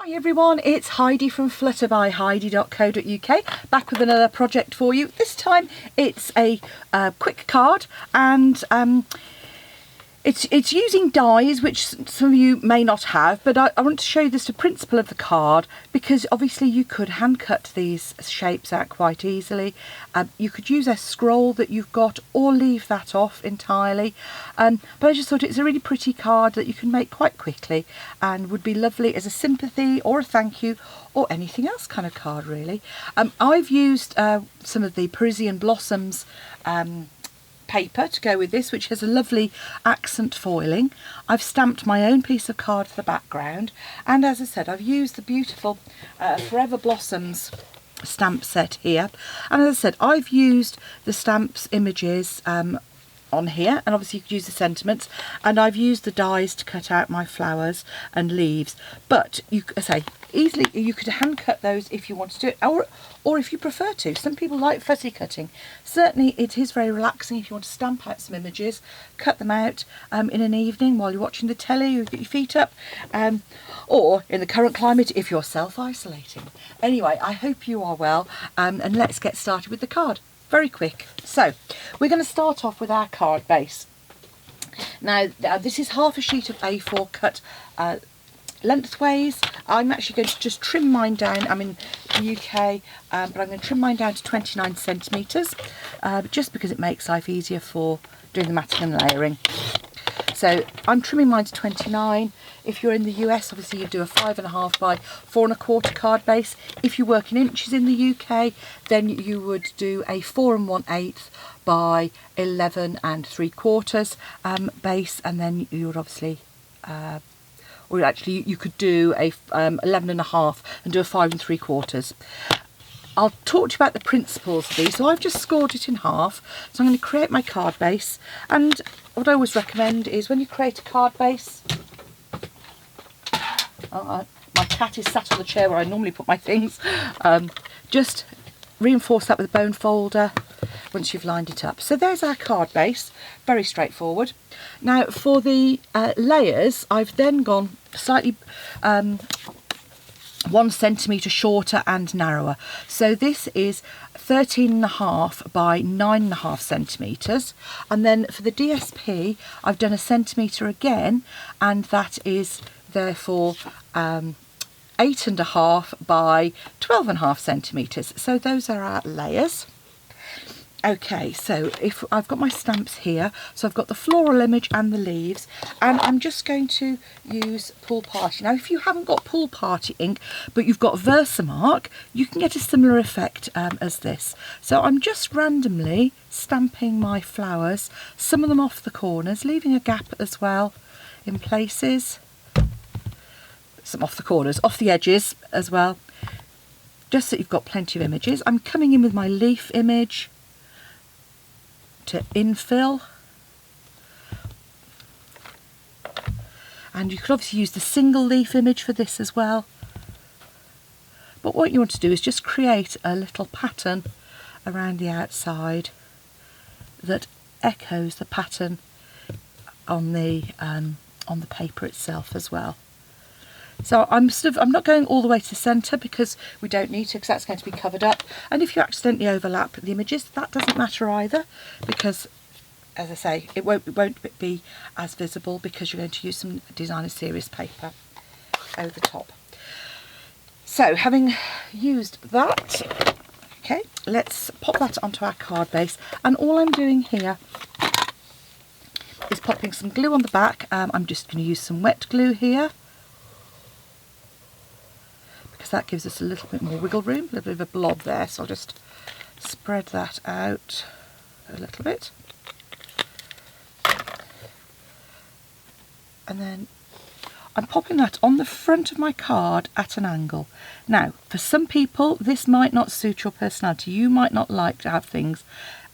Hi everyone, it's Heidi from flutterbyheidi.co.uk, back with another project for you. This time it's a quick card, and it's using dies, which some of you may not have, but I want to show you the principle of the card, because obviously you could hand cut these shapes out quite easily. You could use a scroll that you've got or leave that off entirely, but I just thought it's a really pretty card that you can make quite quickly and would be lovely as a sympathy or a thank you or anything else kind of card really. I've used some of the Parisian Blossoms paper to go with this, which has a lovely accent foiling. I've stamped my own piece of card for the background, and as I said, I've used the beautiful Forever Blossoms stamp set here, and as I said, I've used the stamps images on here, and obviously you could use the sentiments, and I've used the dies to cut out my flowers and leaves, but you say easily you could hand cut those if you wanted to, or if you prefer to. Some people like fussy cutting. Certainly it is very relaxing if you want to stamp out some images, cut them out in an evening while you're watching the telly, you get your feet up, or in the current climate if you're self-isolating. Anyway, I hope you are well, and let's get started with the card. Very quick. So we're going to start off with our card base. Now this is half a sheet of A4 cut lengthways. I'm actually going to just trim mine down. I'm in the UK, but I'm going to trim mine down to 29 centimetres, just because it makes life easier for doing the matting and layering. So I'm trimming mine to 29. If you're in the US, obviously you do a 5.5 by 4.25 card base. If you work in inches in the UK, then you would do a 4 1/8 by 11.75 base, and then you would obviously, or actually you could do a 11.5 and do a 5 3/4. I'll talk to you about the principles of these. So I've just scored it in half. So I'm going to create my card base, and what I always recommend is when you create a card base, my cat is sat on the chair where I normally put my things, just reinforce that with a bone folder once you've lined it up. So there's our card base, very straightforward. Now for the layers, I've then gone slightly 1 centimetre shorter and narrower. So this is 13.5 by 9.5 centimetres, and then for the DSP I've done 1 centimetre again, and that is therefore 8.5 by 12.5 centimetres. So those are our layers. Okay, so if I've got my stamps here, so I've got the floral image and the leaves, and I'm just going to use Pool Party. Now if you haven't got Pool Party ink but you've got Versamark, you can get a similar effect as this. So I'm just randomly stamping my flowers, some of them off the corners, leaving a gap as well in places, some off the corners, off the edges as well, just so you've got plenty of images. I'm coming in with my leaf image to infill, and you could obviously use the single leaf image for this as well, but what you want to do is just create a little pattern around the outside that echoes the pattern on the paper itself as well. So I'm not going all the way to the centre because we don't need to, because that's going to be covered up. And if you accidentally overlap the images, that doesn't matter either, because, as I say, it won't be as visible because you're going to use some designer series paper over the top. So having used that, okay, let's pop that onto our card base. And all I'm doing here is popping some glue on the back. I'm just going to use some wet glue here, because that gives us a little bit more wiggle room, a little bit of a blob there, so I'll just spread that out a little bit. And then I'm popping that on the front of my card at an angle. Now, for some people, this might not suit your personality. You might not like to have things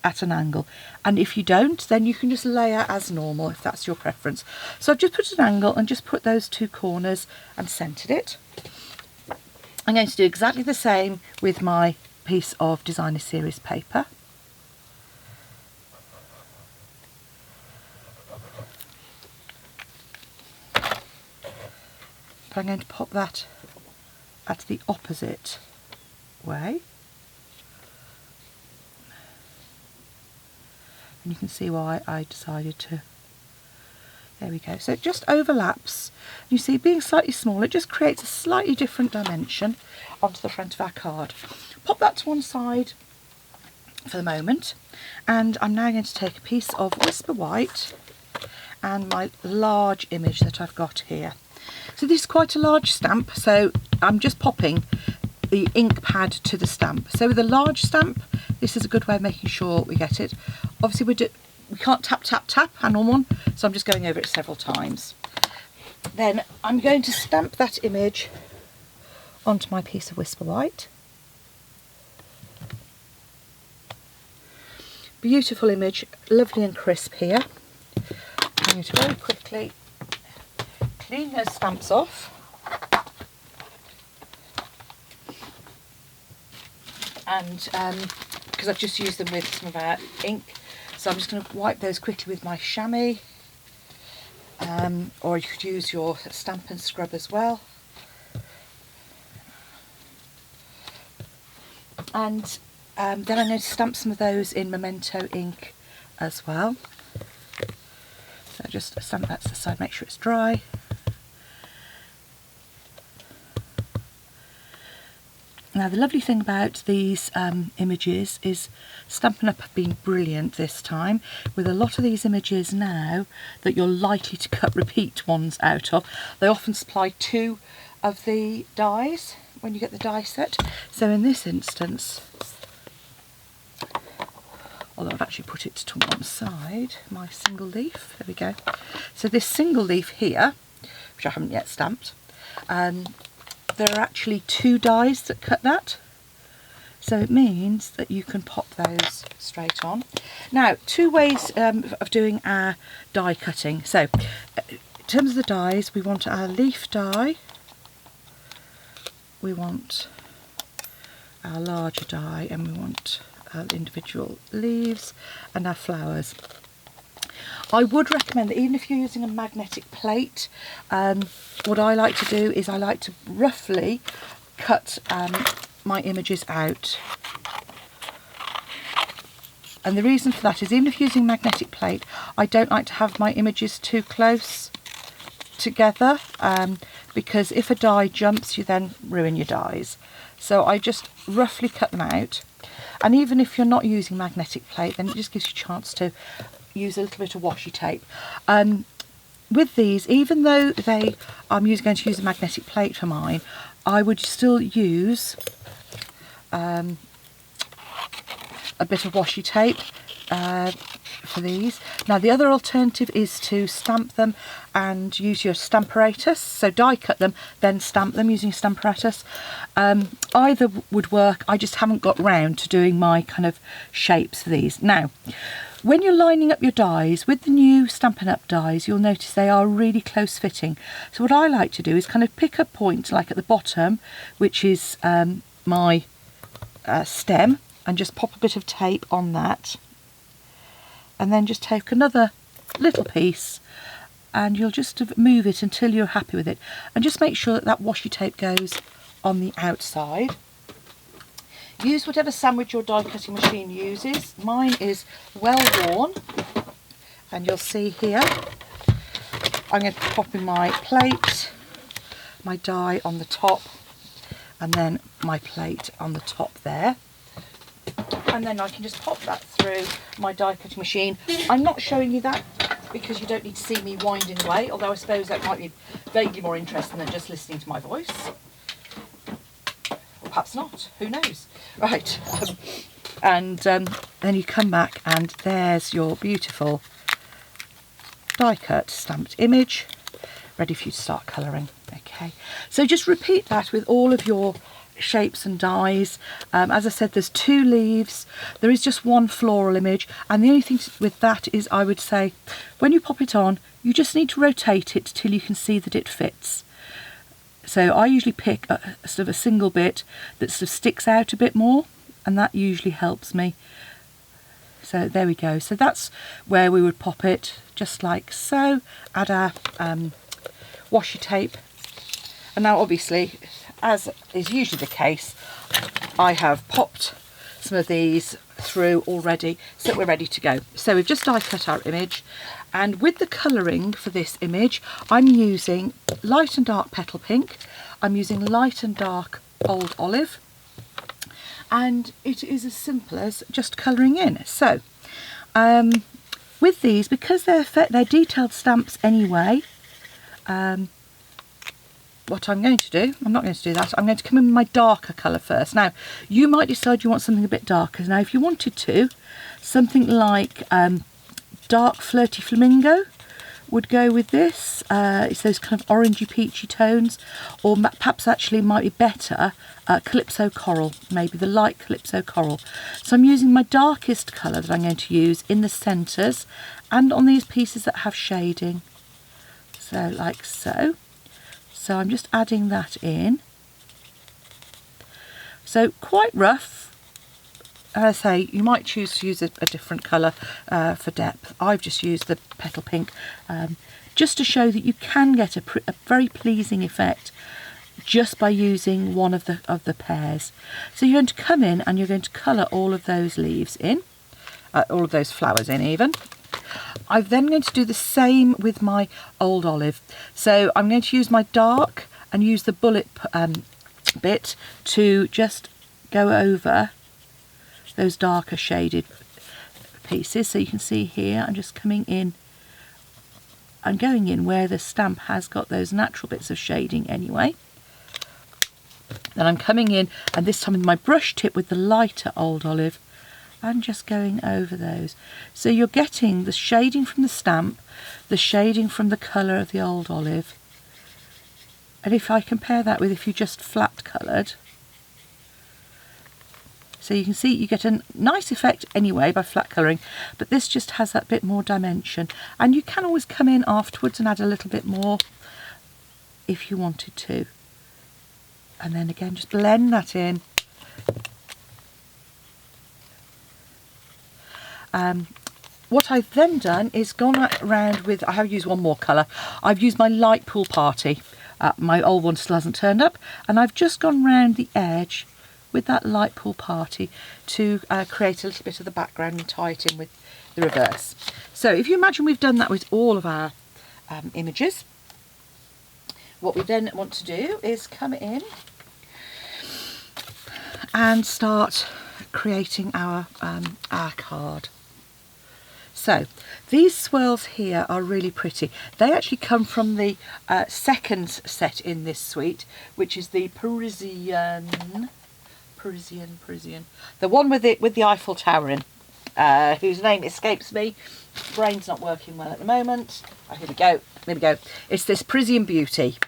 at an angle, and if you don't, then you can just layer as normal if that's your preference. So I've just put an angle and just put those two corners and centered it. I'm going to do exactly the same with my piece of designer series paper. But I'm going to pop that at the opposite way. And you can see why I decided to. There we go. So it just overlaps. You see, being slightly small, it just creates a slightly different dimension onto the front of our card. Pop that to one side for the moment. And I'm now going to take a piece of Whisper White and my large image that I've got here. So this is quite a large stamp, so I'm just popping the ink pad to the stamp. So with a large stamp, this is a good way of making sure we get it. Obviously we can't tap, tap, tap, hand on one, so I'm just going over it several times. Then I'm going to stamp that image onto my piece of Whisper White. Beautiful image, lovely and crisp here. I'm going to very quickly clean those stamps off. And because I've just used them with some of our ink, so I'm just going to wipe those quickly with my chamois, or you could use your stamp and scrub as well. And then I'm going to stamp some of those in Memento ink as well. So just stamp that to the side, make sure it's dry. Now the lovely thing about these images is Stampin' Up have been brilliant this time. With a lot of these images now that you're likely to cut repeat ones out of, they often supply 2 of the dies when you get the die set. So in this instance, although I've actually put it to one side, my single leaf, there we go. So this single leaf here, which I haven't yet stamped, there are actually 2 dies that cut that, so it means that you can pop those straight on. Now, 2 ways of doing our die cutting. So in terms of the dies, we want our leaf die, we want our larger die, and we want our individual leaves and our flowers. I would recommend that even if you're using a magnetic plate, what I like to do is I like to roughly cut my images out. And the reason for that is, even if you're using a magnetic plate, I don't like to have my images too close together, because if a die jumps, you then ruin your dies. So I just roughly cut them out. And even if you're not using magnetic plate, then it just gives you a chance to use a little bit of washi tape. With these, even though I'm going to use a magnetic plate for mine, I would still use a bit of washi tape for these. Now the other alternative is to stamp them and use your stamparatus, so die cut them then stamp them using stamparatus. Either would work, I just haven't got round to doing my kind of shapes for these. Now when you're lining up your dies with the new Stampin' Up dies, you'll notice they are really close fitting. So what I like to do is kind of pick a point like at the bottom, which is my stem, and just pop a bit of tape on that, and then just take another little piece and you'll just move it until you're happy with it, and just make sure that that washi tape goes on the outside. Use whatever sandwich your die cutting machine uses. Mine is well worn, and you'll see here I'm going to pop in my plate, my die on the top, and then my plate on the top there. And then I can just pop that through my die cutting machine. I'm not showing you that because you don't need to see me winding away, although I suppose that might be vaguely more interesting than just listening to my voice. Or perhaps not, who knows. Right, and then you come back and there's your beautiful die cut stamped image ready for you to start colouring. Okay, so just repeat that with all of your shapes and dies. As I said, there's 2 leaves, there is just 1 floral image, and the only thing with that is I would say when you pop it on, you just need to rotate it till you can see that it fits. So I usually pick a sort of a single bit that sort of sticks out a bit more, and that usually helps me. So there we go. So that's where we would pop it, just like so. Add our washi tape, and now obviously as is usually the case, I have popped some of these through already, so we're ready to go. So we've just die cut our image, and with the colouring for this image, I'm using light and dark petal pink, I'm using light and dark old olive, and it is as simple as just colouring in. So with these, because they're detailed stamps anyway, what I'm going to do, I'm not going to do that, I'm going to come in with my darker colour first. Now, you might decide you want something a bit darker. Now, if you wanted to, something like dark flirty flamingo would go with this. It's those kind of orangey peachy tones, or perhaps actually might be better calypso coral, maybe the light calypso coral. So I'm using my darkest colour that I'm going to use in the centres and on these pieces that have shading. So like so. So I'm just adding that in. So quite rough. As I say, you might choose to use a different colour for depth. I've just used the petal pink just to show that you can get a very pleasing effect just by using one of the pairs. So you're going to come in and you're going to colour all of those leaves in, all of those flowers in even. I'm then going to do the same with my old olive. So I'm going to use my dark and use the bullet bit to just go over those darker shaded pieces. So you can see here I'm just coming in and going in where the stamp has got those natural bits of shading anyway. Then I'm coming in, and this time with my brush tip with the lighter old olive, and just going over those. So you're getting the shading from the stamp, the shading from the colour of the old olive. And if I compare that with if you just flat coloured, so you can see you get a nice effect anyway by flat colouring, but this just has that bit more dimension. And you can always come in afterwards and add a little bit more if you wanted to. And then again, just blend that in. What I've then done is gone around with, I have used one more colour. I've used my light pool party. My old one still hasn't turned up, and I've just gone round the edge with that light pool party to create a little bit of the background and tie it in with the reverse. So if you imagine we've done that with all of our images, what we then want to do is come in and start creating our card. So these swirls here are really pretty. They actually come from the second set in this suite, which is the Parisian, the one with the Eiffel Tower in, whose name escapes me. Brain's not working well at the moment. Oh, here we go. It's this Parisian Beauty.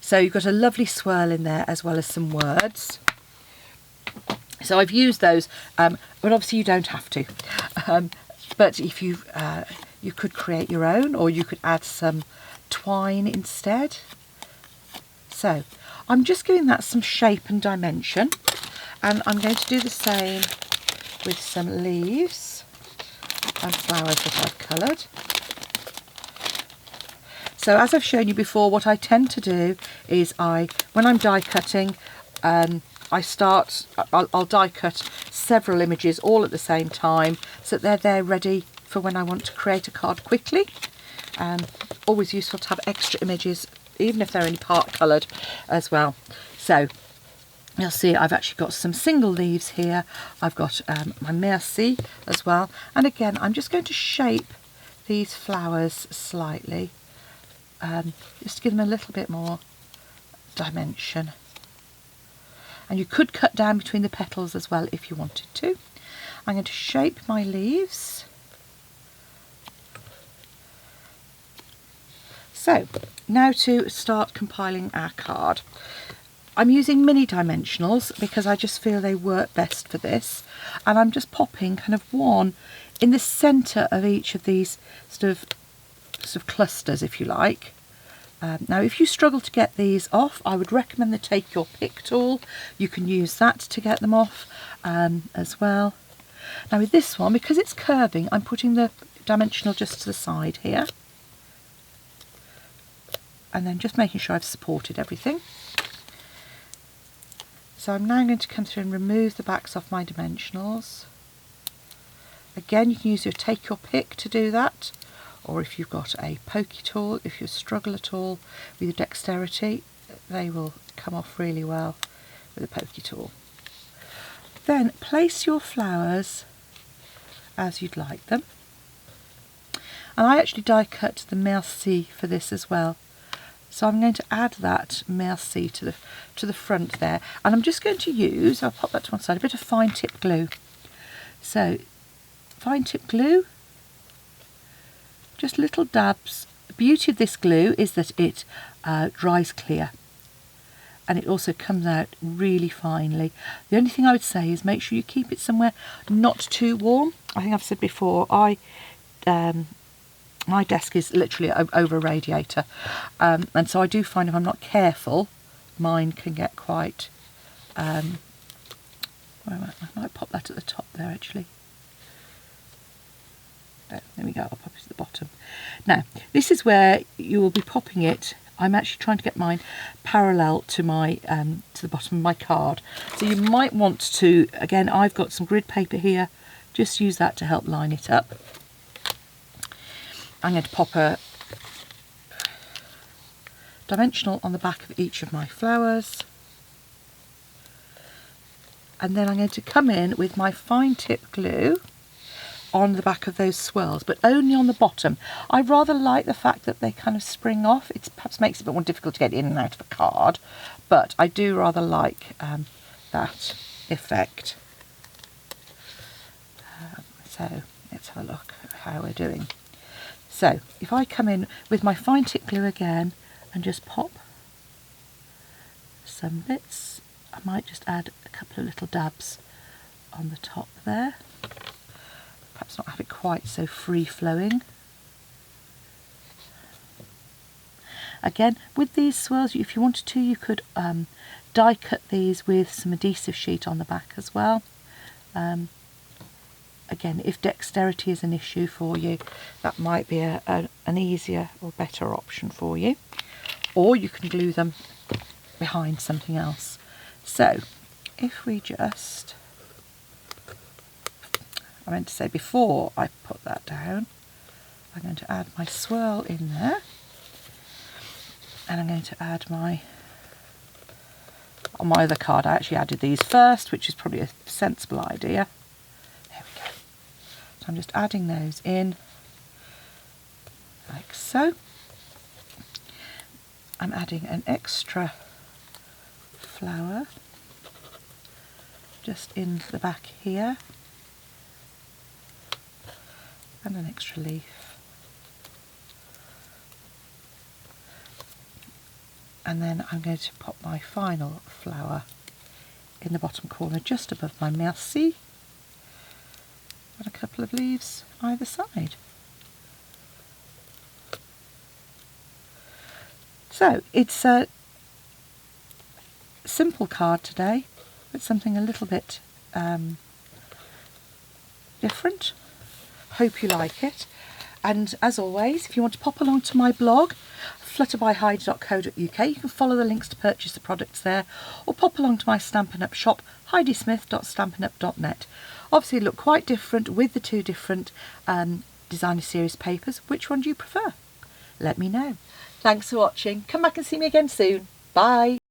So you've got a lovely swirl in there as well as some words. So I've used those, but obviously you don't have to. But if you could create your own, or you could add some twine instead. So I'm just giving that some shape and dimension, and I'm going to do the same with some leaves and flowers that I've coloured. So as I've shown you before, what I tend to do is when I'm die cutting, I'll die cut several images all at the same time, so that they're ready for when I want to create a card quickly. Always useful to have extra images, even if they're only part coloured as well. So you'll see I've actually got some single leaves here. I've got my merci as well. And again, I'm just going to shape these flowers slightly, just to give them a little bit more dimension. And you could cut down between the petals as well if you wanted to. I'm going to shape my leaves. So now to start compiling our card. I'm using mini dimensionals because I just feel they work best for this. And I'm just popping kind of one in the centre of each of these sort of clusters, if you like. Now if you struggle to get these off, I would recommend to take your pick tool. You can use that to get them off as well. Now with this one, because it's curving, I'm putting the dimensional just to the side here. And then just making sure I've supported everything. So I'm now going to come through and remove the backs off my dimensionals. Again, you can use your take your pick to do that, or if you've got a pokey tool, if you struggle at all with your dexterity, they will come off really well with a pokey tool. Then place your flowers as you'd like them. And I actually die cut the merci for this as well. So I'm going to add that merci to the front there. And I'm just going to use, I'll pop that to one side, a bit of fine tip glue. So fine tip glue, just little dabs. The beauty of this glue is that it dries clear. And it also comes out really finely. The only thing I would say is make sure you keep it somewhere not too warm. I think I've said before, my desk is literally over a radiator, and so I do find if I'm not careful, mine can get quite, I might pop that at the top there actually. There we go, I'll pop it at the bottom. Now, this is where you will be popping it. I'm actually trying to get mine parallel to my to the bottom of my card. So you might want to, again, I've got some grid paper here, just use that to help line it up. I'm going to pop a dimensional on the back of each of my flowers. And then I'm going to come in with my fine tip glue on the back of those swirls, but only on the bottom. I rather like the fact that they kind of spring off. It perhaps makes it a bit more difficult to get in and out of a card, but I do rather like that effect. So let's have a look at how we're doing. So if I come in with my fine tip glue again and just pop some bits, I might just add a couple of little dabs on the top there. Perhaps not have it quite so free-flowing. Again, with these swirls, if you wanted to, you could die cut these with some adhesive sheet on the back as well. Again, if dexterity is an issue for you, that might be an easier or better option for you. Or you can glue them behind something else. So, if we just... I meant to say before I put that down, I'm going to add my swirl in there, and I'm going to add on my other card, I actually added these first, which is probably a sensible idea. There we go. So I'm just adding those in, like so. I'm adding an extra flower just in the back here, and an extra leaf, and then I'm going to pop my final flower in the bottom corner just above my merci, and a couple of leaves either side. So it's a simple card today, but something a little bit different. Hope you like it, and as always, if you want to pop along to my blog, flutterbyheidi.co.uk, you can follow the links to purchase the products there, or pop along to my Stampin' Up shop, heidismith.stampinup.net. Obviously look quite different with the two different designer series papers. Which one do you prefer? Let me know. Thanks for watching. Come back and see me again soon. Bye.